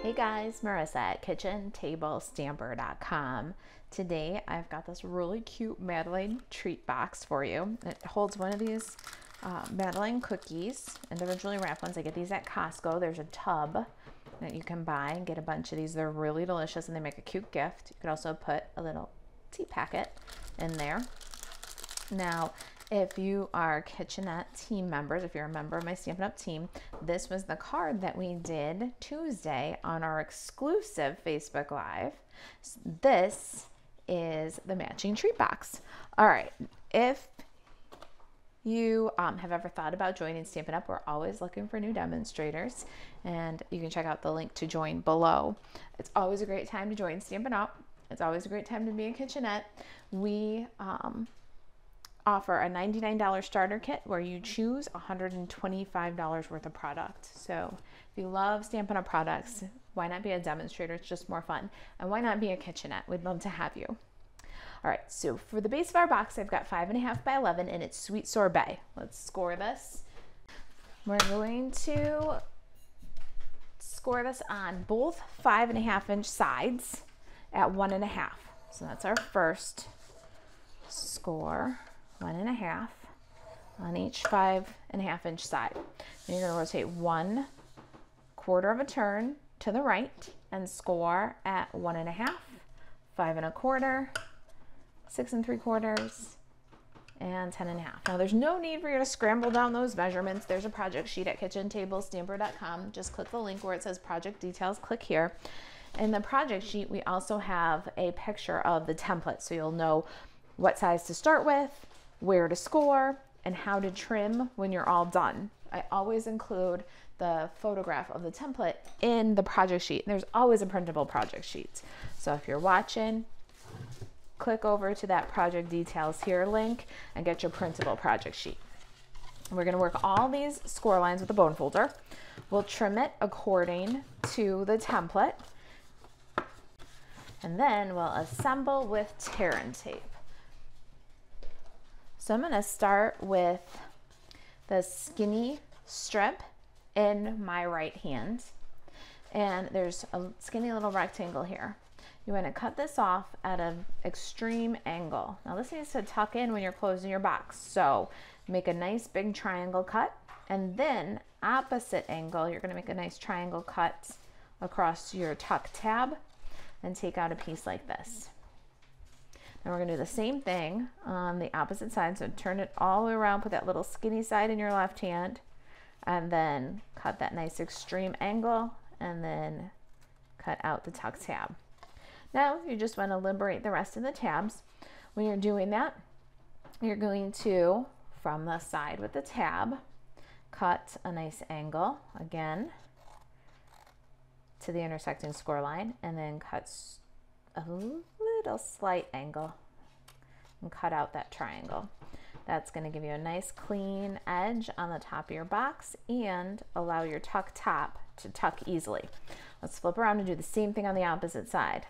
Hey guys, Marissa at kitchentablestamper.com. Today I've got this really cute Madeline treat box for you. It holds one of these Madeline cookies, individually wrapped ones. I get these at Costco. There's a tub that you can buy and get a bunch of these. They're really delicious and they make a cute gift. You could also put a little tea packet in there. Now, if you are Kitchenette team members, if you're a member of my Stampin' Up team, this was the card that we did Tuesday on our exclusive Facebook Live. This is the matching treat box. All right, if you have ever thought about joining Stampin' Up, we're always looking for new demonstrators, and you can check out the link to join below. It's always a great time to join Stampin' Up. It's always a great time to be a Kitchenette. We offer a $99 starter kit where you choose $125 worth of product. So if you love Stampin' Up products, why not be a demonstrator? It's just more fun. And why not be a Kitchenette? We'd love to have you. All right, so for the base of our box, I've got 5.5 by 11 and it's sweet sorbet. Let's score this. We're going to score this on both 5.5 inch sides at 1.5. So that's our first score. 1.5 on each 5.5 inch side. And you're going to rotate 1/4 of a turn to the right and score at 1.5, 5.25, 6 3/4, and 10.5. Now there's no need for you to scramble down those measurements. There's a project sheet at kitchentablestamper.com. Just click the link where it says project details. Click here. In the project sheet, we also have a picture of the template, so you'll know what size to start with, where to score, and how to trim when you're all done. I always include the photograph of the template in the project sheet. There's always a printable project sheet. So if you're watching, click over to that project details here link and get your printable project sheet. We're gonna work all these score lines with a bone folder. We'll trim it according to the template. And then we'll assemble with tear and tape. So I'm going to start with the skinny strip in my right hand. And there's a skinny little rectangle here. You want to cut this off at an extreme angle. Now this needs to tuck in when you're closing your box. So make a nice big triangle cut, and then opposite angle, you're going to make a nice triangle cut across your tuck tab and take out a piece like this. And we're gonna do the same thing on the opposite side. So turn it all the way around, put that little skinny side in your left hand, and then cut that nice extreme angle, and then cut out the tuck tab. Now you just wanna liberate the rest of the tabs. When you're doing that, you're going to, from the side with the tab, cut a nice angle, again, to the intersecting score line, and then cut a little slight angle and cut out that triangle. That's going to give you a nice clean edge on the top of your box and allow your tuck top to tuck easily. Let's flip around and do the same thing on the opposite side.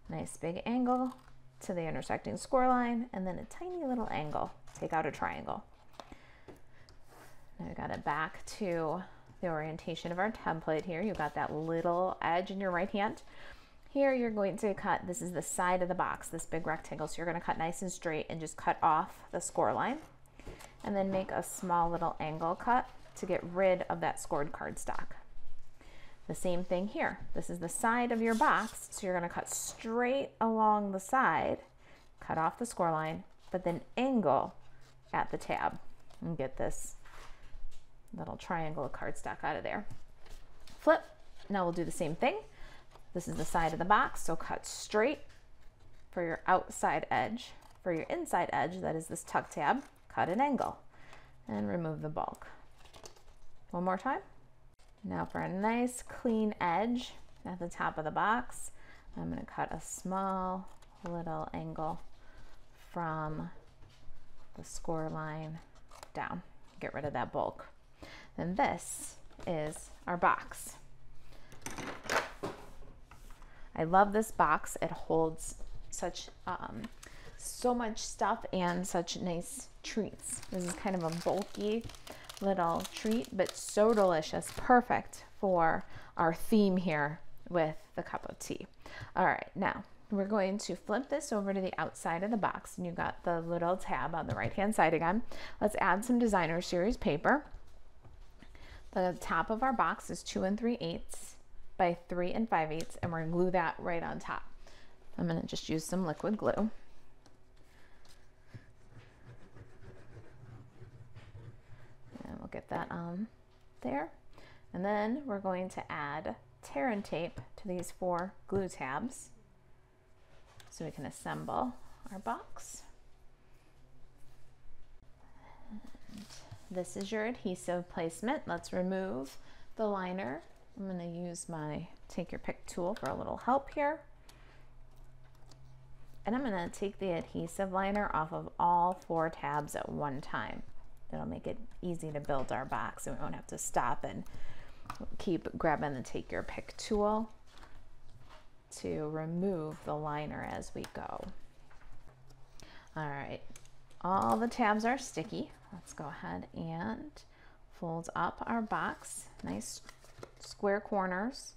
Nice big angle to the intersecting score line, and then a tiny little angle. Take out a triangle. Now we got it back to the orientation of our template here. You've got that little edge in your right hand. Here you're going to cut, this is the side of the box, this big rectangle, so you're going to cut nice and straight and just cut off the score line, and then make a small little angle cut to get rid of that scored cardstock. The same thing here. This is the side of your box, so you're going to cut straight along the side, cut off the score line, but then angle at the tab and get this little triangle of cardstock out of there. Flip. Now we'll do the same thing. This is the side of the box, so cut straight for your outside edge. For your inside edge, that is this tuck tab, cut an angle and remove the bulk. One more time. Now for a nice clean edge at the top of the box, I'm going to cut a small little angle from the score line down. Get rid of that bulk. And this is our box. I love this box. It holds such so much stuff and such nice treats. This is kind of a bulky little treat, but so delicious. Perfect for our theme here with the cup of tea. All right, now we're going to flip this over to the outside of the box, and you've got the little tab on the right hand side again. Let's add some designer series paper. The top of our box is 2 3/8 by 3 5/8, and we're gonna glue that right on top. I'm gonna just use some liquid glue. And we'll get that on there. And then we're going to add tear and tape to these 4 glue tabs so we can assemble our box. And this is your adhesive placement. Let's remove the liner. I'm going to use my take your pick tool for a little help here. And I'm going to take the adhesive liner off of all 4 tabs at one time. It'll make it easy to build our box, and we won't have to stop and keep grabbing the take your pick tool to remove the liner as we go. All right, all the tabs are sticky. Let's go ahead and fold up our box. Nice square corners.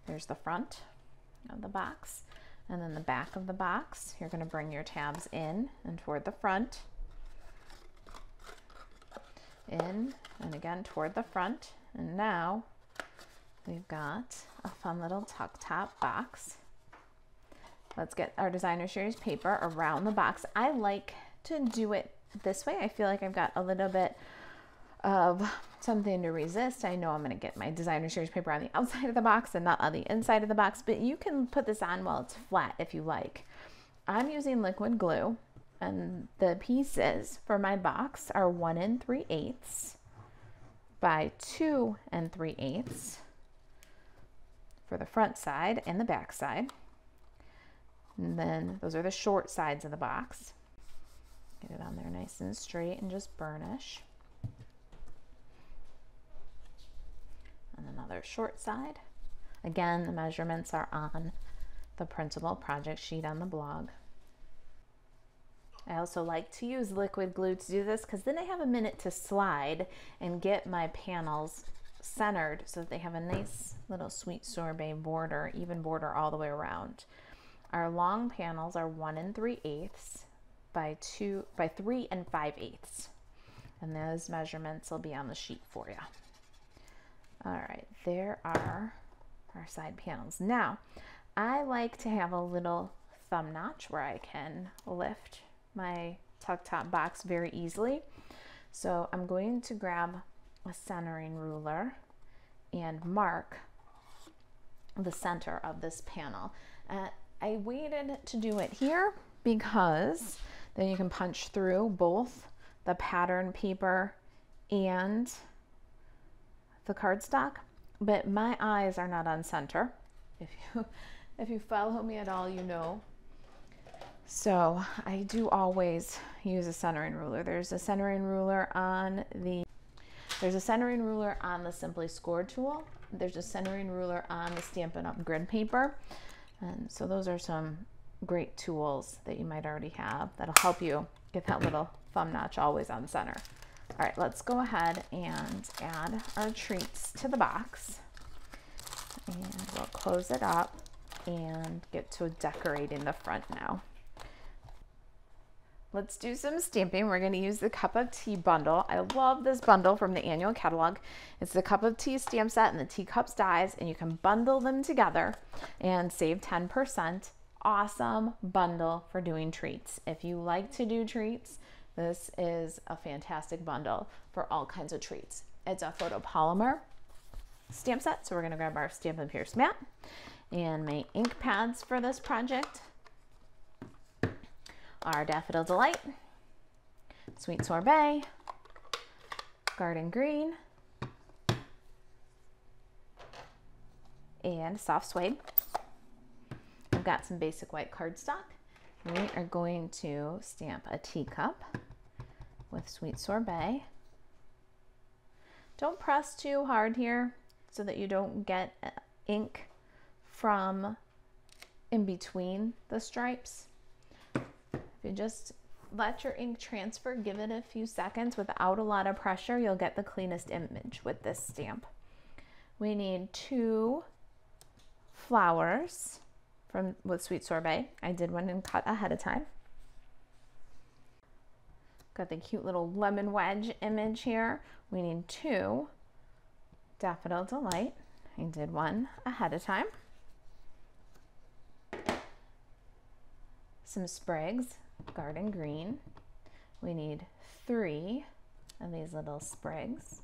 There's the front of the box, and then the back of the box. You're going to bring your tabs in and toward the front, in and again toward the front. And now we've got a fun little tuck top box. Let's get our designer series paper around the box. I like to do it this way. I feel like I've got a little bit of something to resist. I know I'm going to get my designer series paper on the outside of the box and not on the inside of the box, but you can put this on while it's flat if you like. I'm using liquid glue, and the pieces for my box are 1 3/8 by 2 3/8 for the front side and the back side. And then those are the short sides of the box. Get it on there nice and straight and just burnish. And another short side. Again, the measurements are on the printable project sheet on the blog. I also like to use liquid glue to do this because then I have a minute to slide and get my panels centered so that they have a nice little sweet sorbet border, even border all the way around. Our long panels are 1 3/8 by 3 5/8, and those measurements will be on the sheet for you. All right, there are our side panels. Now, I like to have a little thumb notch where I can lift my tuck top box very easily. So I'm going to grab a centering ruler and mark the center of this panel. I waited to do it here because then you can punch through both the pattern paper and the cardstock, but my eyes are not on center. If you follow me at all, you know. So I do always use a centering ruler. There's a centering ruler on the Simply Score tool. There's a centering ruler on the Stampin' Up grid paper. And so those are some great tools that you might already have that'll help you get that little thumb notch always on center. All right, let's go ahead and add our treats to the box. And we'll close it up and get to decorating the front now. Let's do some stamping. We're going to use the Cup of Tea bundle. I love this bundle from the annual catalog. It's the Cup of Tea stamp set and the teacups dies, and you can bundle them together and save 10%. Awesome bundle for doing treats. If you like to do treats, this is a fantastic bundle for all kinds of treats. It's a photopolymer stamp set, so we're going to grab our Stampin' Pierce mat and my ink pads for this project. Our Daffodil Delight, Sweet Sorbet, Garden Green, and Soft Suede. I've got some basic white cardstock. We are going to stamp a teacup with Sweet Sorbet. Don't press too hard here so that you don't get ink from in between the stripes. If you just let your ink transfer, give it a few seconds without a lot of pressure, you'll get the cleanest image with this stamp. We need 2 flowers with Sweet Sorbet. I did one and cut ahead of time. Got the cute little lemon wedge image here. We need 2 Daffodil Delight. I did one ahead of time. Some sprigs, garden green. We need 3 of these little sprigs.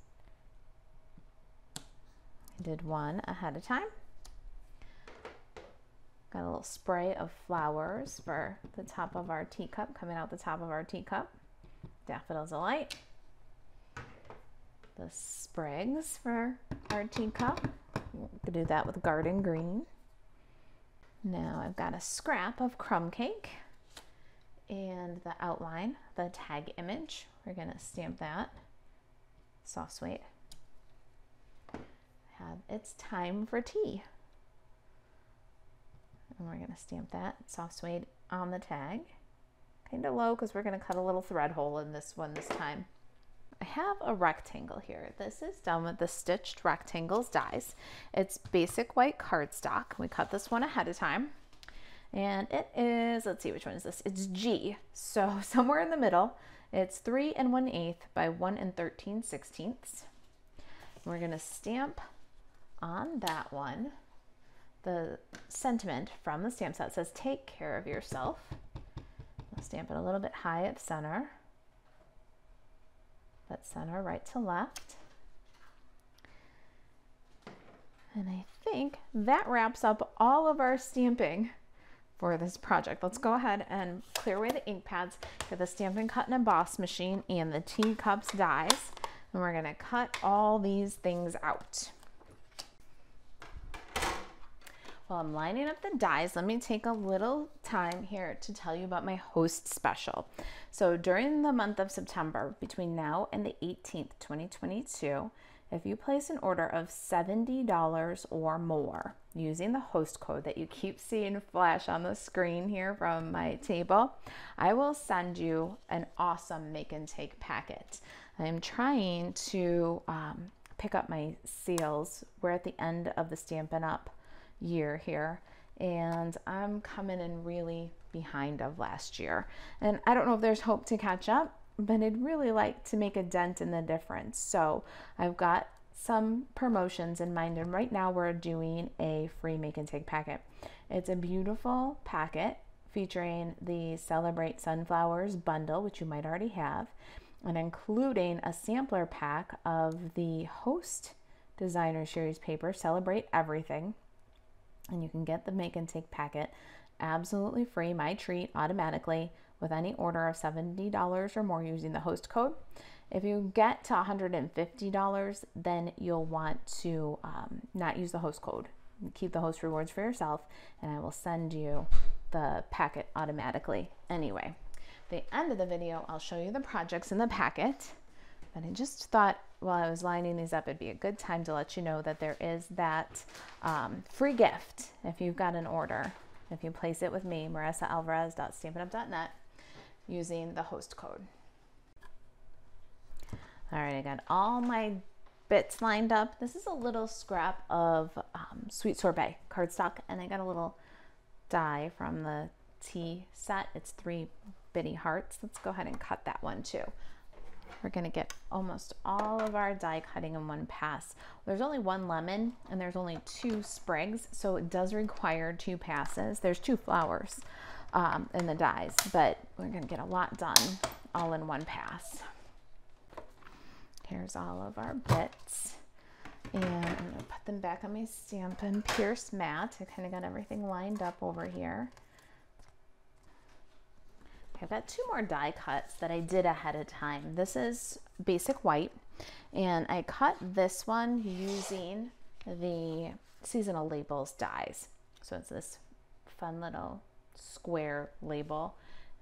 I did one ahead of time. Got a little spray of flowers for the top of our teacup, coming out the top of our teacup. Daffodil Delight. The sprigs for our teacup. We'll do that with garden green. Now I've got a scrap of crumb cake and the outline, the tag image. We're gonna stamp that. Soft suede. Have It's Time for Tea. And we're gonna stamp that soft suede on the tag. Kind of low because we're gonna cut a little thread hole in this one this time. I have a rectangle here. This is done with the Stitched Rectangles dies. It's basic white cardstock. We cut this one ahead of time. And it is, let's see, which one is this? It's G. So somewhere in the middle. It's 3 1/8 by 1 13/16. We're gonna stamp on that one the sentiment from the stamp set. It says, "Take care of yourself." I'll stamp it a little bit high at center. But center right to left. And I think that wraps up all of our stamping for this project. Let's go ahead and clear away the ink pads, get the Stampin' Cut and Emboss machine and the teacups dies, and we're gonna cut all these things out. While I'm lining up the dies, let me take a little time here to tell you about my host special. So during the month of September, between now and the 18th, 2022, if you place an order of $70 or more using the host code that you keep seeing flash on the screen here from my table, I will send you an awesome make and take packet. I am trying to pick up my sales. We're at the end of the Stampin' Up year here, and I'm coming in really behind of last year. And I don't know if there's hope to catch up, but I'd really like to make a dent in the difference. So I've got some promotions in mind, and right now we're doing a free make and take packet. It's a beautiful packet featuring the Celebrate Sunflowers bundle, which you might already have, and including a sampler pack of the Host Designer Series paper, Celebrate Everything. And you can get the make and take packet absolutely free, my treat, automatically with any order of $70 or more using the host code. If you get to $150, then you'll want to not use the host code. Keep the host rewards for yourself, and I will send you the packet automatically anyway. At the end of the video, I'll show you the projects in the packet, but I just thought while I was lining these up, it'd be a good time to let you know that there is that free gift if you've got an order. If you place it with me, MarisaAlvarez.stampinup.net, using the host code. All right, I got all my bits lined up. This is a little scrap of Sweet Sorbet cardstock, and I got a little die from the tea set. It's 3 bitty hearts. Let's go ahead and cut that one too. We're gonna get almost all of our die cutting in one pass. There's only 1 lemon and there's only 2 sprigs, so it does require 2 passes. There's 2 flowers in the dies, but we're gonna get a lot done all in one pass. Here's all of our bits, and I'm gonna put them back on my Stampin' Pierce mat. I kind of got everything lined up over here. I've got 2 more die cuts that I did ahead of time. This is basic white, and I cut this one using the seasonal labels dies. So it's this fun little square label.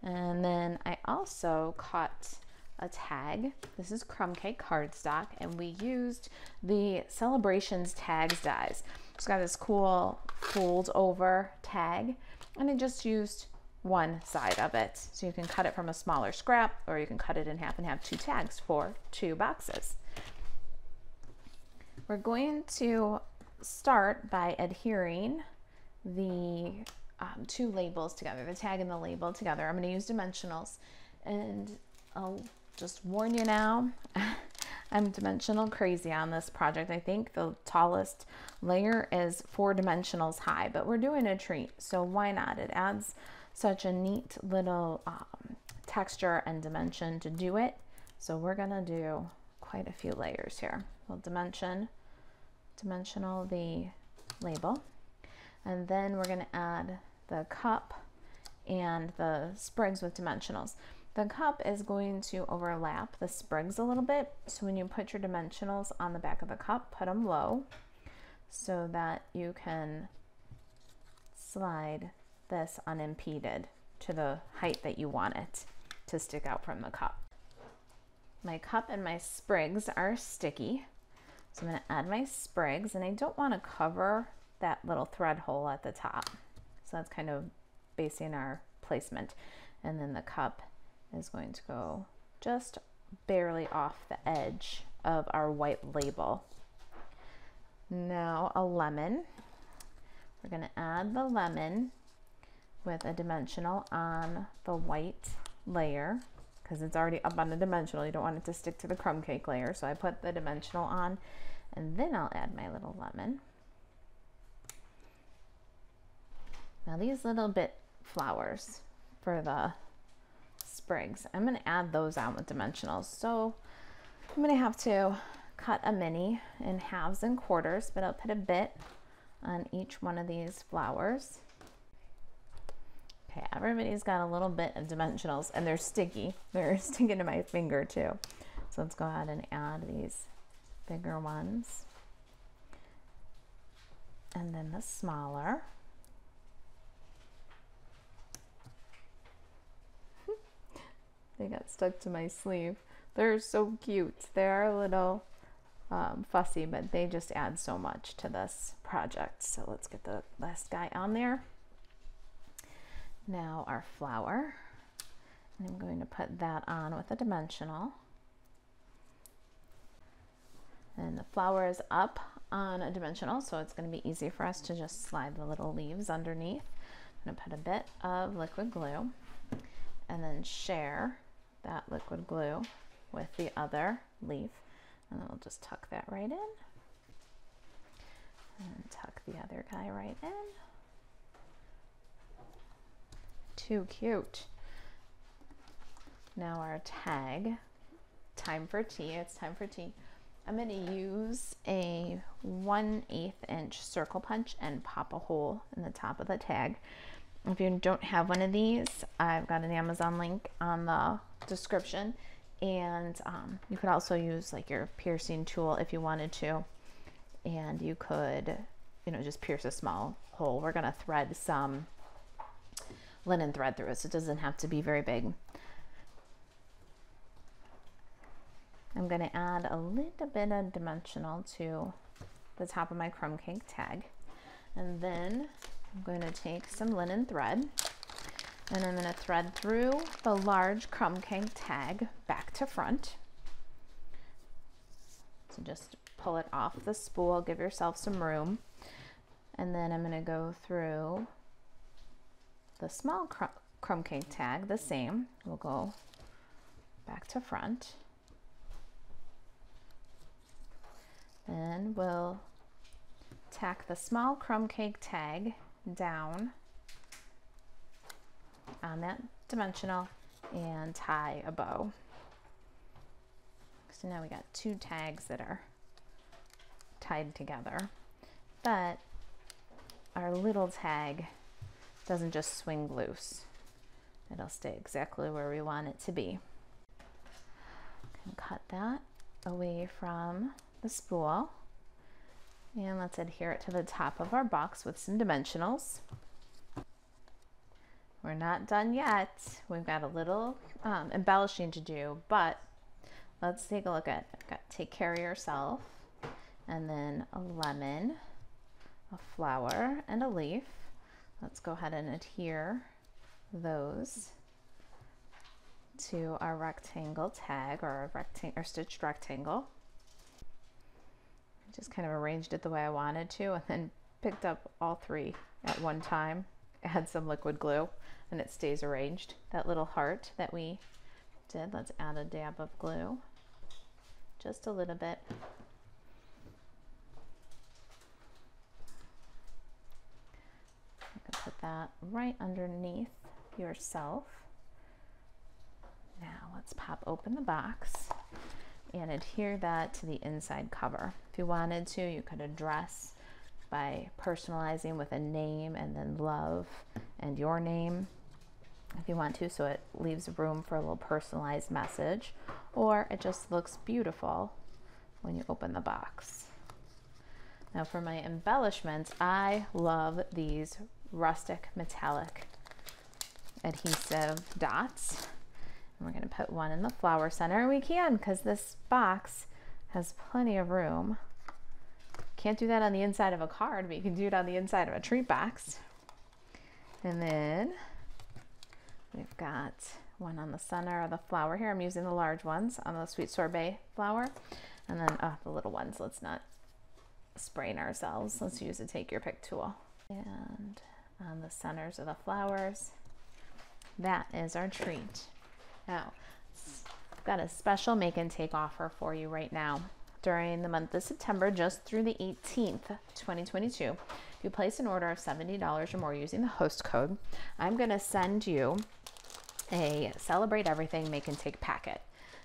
And then I also cut a tag. This is crumb cake cardstock, and we used the Celebrations tags dies. It's got this cool fold over tag, and I just used one side of it. So you can cut it from a smaller scrap, or you can cut it in half and have 2 tags for 2 boxes. We're going to start by adhering the two labels together, the tag and the label together. I'm going to use dimensionals, and I'll just warn you now, I'm dimensional crazy on this project. I think the tallest layer is 4 dimensionals high, but we're doing a treat, so why not? It adds such a neat little texture and dimension to do it. So we're gonna do quite a few layers here. We'll dimensional the label, and then we're gonna add the cup and the sprigs with dimensionals. The cup is going to overlap the sprigs a little bit, so when you put your dimensionals on the back of the cup, put them low so that you can slide this unimpeded to the height that you want it to stick out from the cup. My cup and my sprigs are sticky, so I'm going to add my sprigs, and I don't want to cover that little thread hole at the top, so that's kind of basing our placement. And then the cup is going to go just barely off the edge of our white label. Now a lemon. We're going to add the lemon with a dimensional on the white layer because it's already up on the dimensional. You don't want it to stick to the crumb cake layer, so I put the dimensional on, and then I'll add my little lemon. Now these little bit flowers for the sprigs, I'm going to add those on with dimensionals, so I'm going to have to cut a mini in halves and quarters, but I'll put a bit on each one of these flowers. Okay, everybody's got a little bit of dimensionals, and they're sticky. They're sticking to my finger too. So let's go ahead and add these bigger ones, and then the smaller. They got stuck to my sleeve. They're so cute. They're a little fussy, but they just add so much to this project. So let's get the last guy on there. Now our flower, and I'm going to put that on with a dimensional. And the flower is up on a dimensional, so it's going to be easy for us to just slide the little leaves underneath. I'm going to put a bit of liquid glue and then share that liquid glue with the other leaf, and then we'll just tuck that right in, and tuck the other guy right in. Too cute. Now our tag, time for tea. It's time for tea. I'm going to use a 1/8 inch circle punch and pop a hole in the top of the tag. If you don't have one of these, I've got an Amazon link on the description, and you could also use like your piercing tool if you wanted to, and you could, you know, just pierce a small hole. We're going to thread some linen thread through it, so it doesn't have to be very big. I'm going to add a little bit of dimensional to the top of my crumb cake tag, and then I'm going to take some linen thread, and I'm going to thread through the large crumb cake tag back to front. So just pull it off the spool, give yourself some room, and then I'm going to go through the small crumb cake tag the same. We'll go back to front, and we'll tack the small crumb cake tag down on that dimensional and tie a bow. So now we got 2 tags that are tied together, but our little tag doesn't just swing loose. It'll stay exactly where we want it to be. Can cut that away from the spool, and let's adhere it to the top of our box with some dimensionals. We're not done yet. We've got a little embellishing to do, but let's take a look at it. I've got Take Care of Yourself, and then a lemon, a flower, and a leaf. Let's go ahead and adhere those to our rectangle tag, or our stitched rectangle. Just kind of arranged it the way I wanted to, and then picked up all 3 at one time. Add some liquid glue and it stays arranged. That little heart that we did, let's add a dab of glue, just a little bit. You can put that right underneath yourself. Now let's pop open the box and adhere that to the inside cover. If you wanted to, you could address by personalizing with a name and then love and your name if you want to, so it leaves room for a little personalized message, or it just looks beautiful when you open the box. Now for my embellishments, I love these rustic metallic adhesive dots. And we're going to put one in the flower center. We can, because this box has plenty of room. Can't do that on the inside of a card, but you can do it on the inside of a treat box. And then we've got one on the center of the flower here. I'm using the large ones on the sweet sorbet flower. And then the little ones, let's not sprain ourselves. Let's use a take your pick tool. And on the centers of the flowers, that is our treat. Now, I've got a special make and take offer for you right now. During the month of September, just through the 18th, 2022, if you place an order of $70 or more using the host code, I'm going to send you a Celebrate Everything Make and Take packet.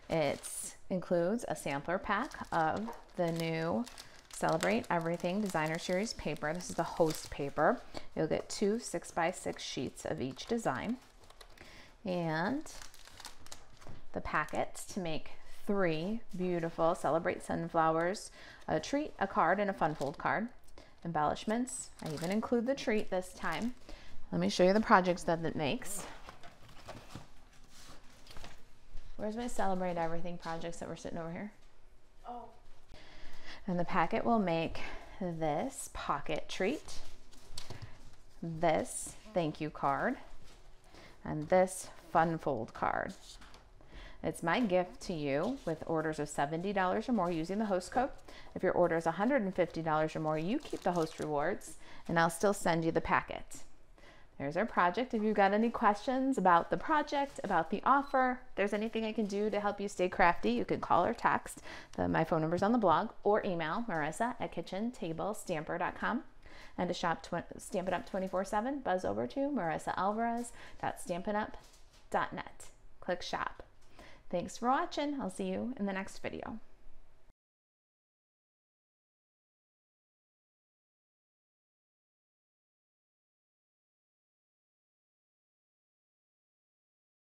It includes a sampler pack of the new Celebrate Everything Designer Series paper. This is the host paper. You'll get 2 6x6 sheets of each design, and the packets to make 3 beautiful Celebrate Sunflowers, a treat, a card, and a fun fold card. Embellishments, I even include the treat this time. Let me show you the projects that it makes. Where's my Celebrate Everything projects that were sitting over here? Oh. And the packet will make this pocket treat, this thank you card, and this fun fold card. It's my gift to you with orders of $70 or more using the host code. If your order is $150 or more, you keep the host rewards, and I'll still send you the packet. There's our project. If you've got any questions about the project, about the offer, if there's anything I can do to help you stay crafty, you can call or text. My phone number's on the blog, or email marissa@kitchentablestamper.com. And to shop Stampin' Up 24/7, buzz over to marisaalvarez.stampinup.net. Click shop. Thanks for watching. I'll see you in the next video.